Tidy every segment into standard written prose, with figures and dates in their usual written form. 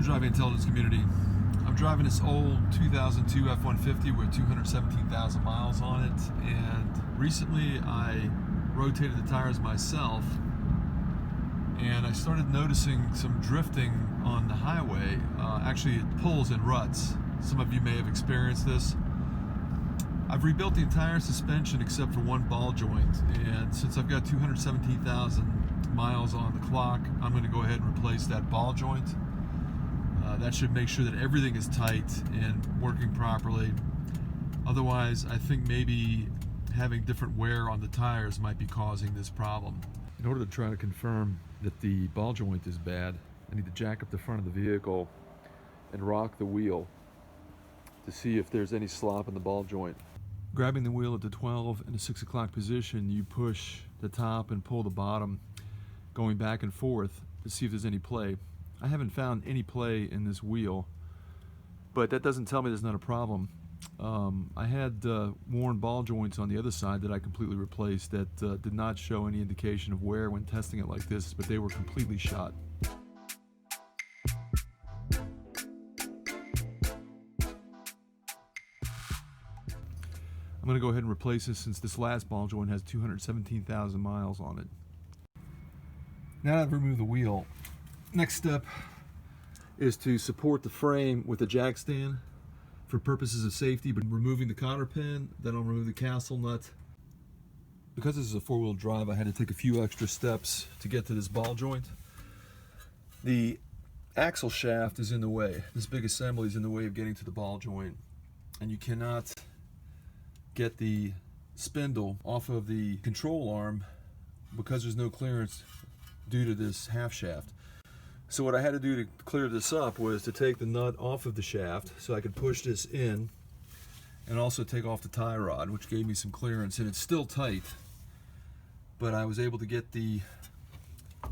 Hello driving intelligence community. I'm driving this old 2002 F150 with 217,000 miles on it, and recently I rotated the tires myself and I started noticing some drifting on the highway. Actually, it pulls in ruts. Some of you may have experienced this. I've rebuilt the entire suspension except for one ball joint, and since I've got 217,000 miles on the clock, I'm going to go ahead and replace that ball joint. That should make sure that everything is tight and working properly. Otherwise, I think maybe having different wear on the tires might be causing this problem. In order to try to confirm that the ball joint is bad, I need to jack up the front of the vehicle and rock the wheel to see if there's any slop in the ball joint. Grabbing the wheel at the 12 and the 6 o'clock position, you push the top and pull the bottom, going back and forth to see if there's any play. I haven't found any play in this wheel, but that doesn't tell me there's not a problem. I had worn ball joints on the other side that I completely replaced that did not show any indication of wear when testing it like this, but they were completely shot. I'm going to go ahead and replace this since this last ball joint has 217,000 miles on it. Now that I've removed the wheel, next step is to support the frame with a jack stand for purposes of safety, but removing the cotter pin, then I'll remove the castle nut. Because this is a four-wheel drive, I had to take a few extra steps to get to this ball joint. The axle shaft is in the way. This big assembly is in the way of getting to the ball joint, and you cannot get the spindle off of the control arm because there's no clearance due to this half shaft. So what I had to do to clear this up was to take the nut off of the shaft so I could push this in, and also take off the tie rod, which gave me some clearance, and it's still tight, but I was able to get the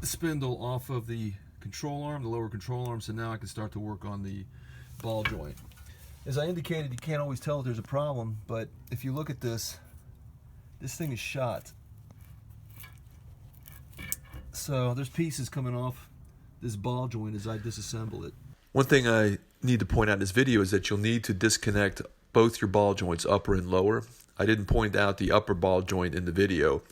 spindle off of the control arm, the lower control arm, so now I can start to work on the ball joint. As I indicated, you can't always tell if there's a problem, but if you look at this thing is shot. So there's pieces coming off this ball joint as I disassemble it. One thing I need to point out in this video is that you'll need to disconnect both your ball joints, upper and lower. I didn't point out the upper ball joint in the video.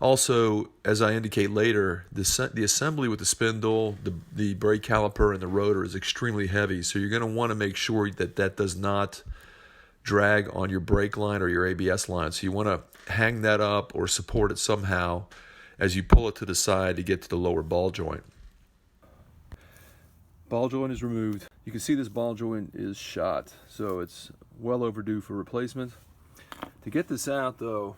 Also, as I indicate later, the assembly with the spindle, the brake caliper, and the rotor is extremely heavy, so you're going to want to make sure that that does not drag on your brake line or your ABS line. So you want to hang that up or support it somehow as you pull it to the side to get to the lower ball joint. Ball joint is removed. You can see this ball joint is shot, so it's well overdue for replacement. To get this out though,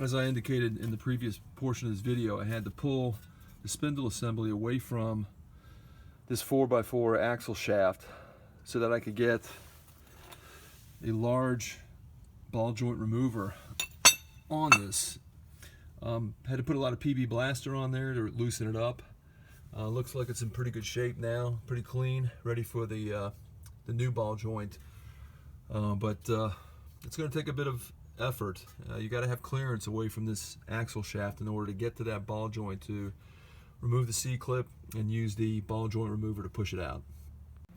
as I indicated in the previous portion of this video, I had to pull the spindle assembly away from this 4x4 axle shaft so that I could get a large ball joint remover on this. Had to put a lot of PB Blaster on there to loosen it up. Looks like it's in pretty good shape now, pretty clean, ready for the new ball joint. But it's going to take a bit of effort. You got to have clearance away from this axle shaft in order to get to that ball joint to remove the C-clip and use the ball joint remover to push it out.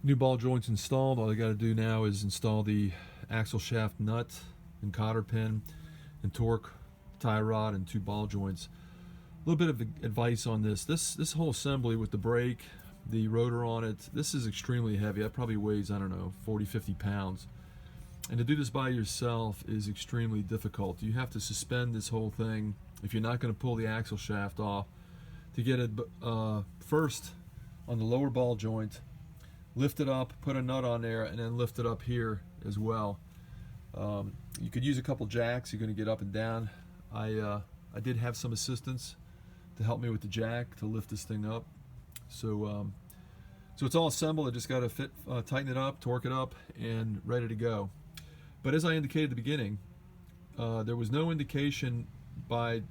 New ball joint's installed. All I got to do now is install the axle shaft nut and cotter pin and torque tie rod and 2 ball joints. A little bit of advice on this. This whole assembly with the brake, the rotor on it, this is extremely heavy. That probably weighs, I don't know, 40-50 pounds. And to do this by yourself is extremely difficult. You have to suspend this whole thing if you're not going to pull the axle shaft off to get it first on the lower ball joint, lift it up, put a nut on there, and then lift it up here as well. You could use a couple jacks. You're going to get up and down. I did have some assistance to help me with the jack to lift this thing up. So it's all assembled. I just got to tighten it up, torque it up, and ready to go. But as I indicated at the beginning, there was no indication by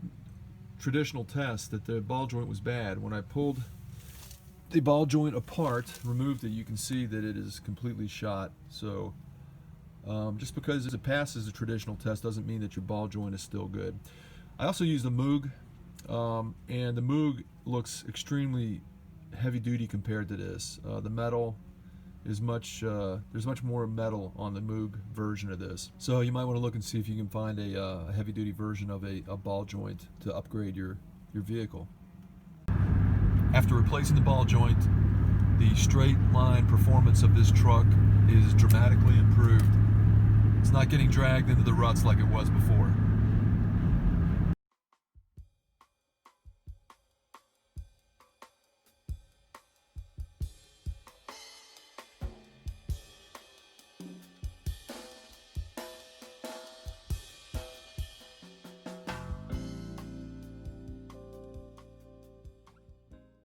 traditional tests that the ball joint was bad. When I pulled the ball joint apart, removed it, you can see that it is completely shot. So just because it passes the traditional test doesn't mean that your ball joint is still good. I also used a Moog, and the Moog looks extremely heavy duty compared to this. The metal is much, there's much more metal on the Moog version of this. So you might want to look and see if you can find a heavy duty version of a ball joint to upgrade your vehicle. After replacing the ball joint, the straight line performance of this truck is dramatically improved. It's not getting dragged into the ruts like it was before.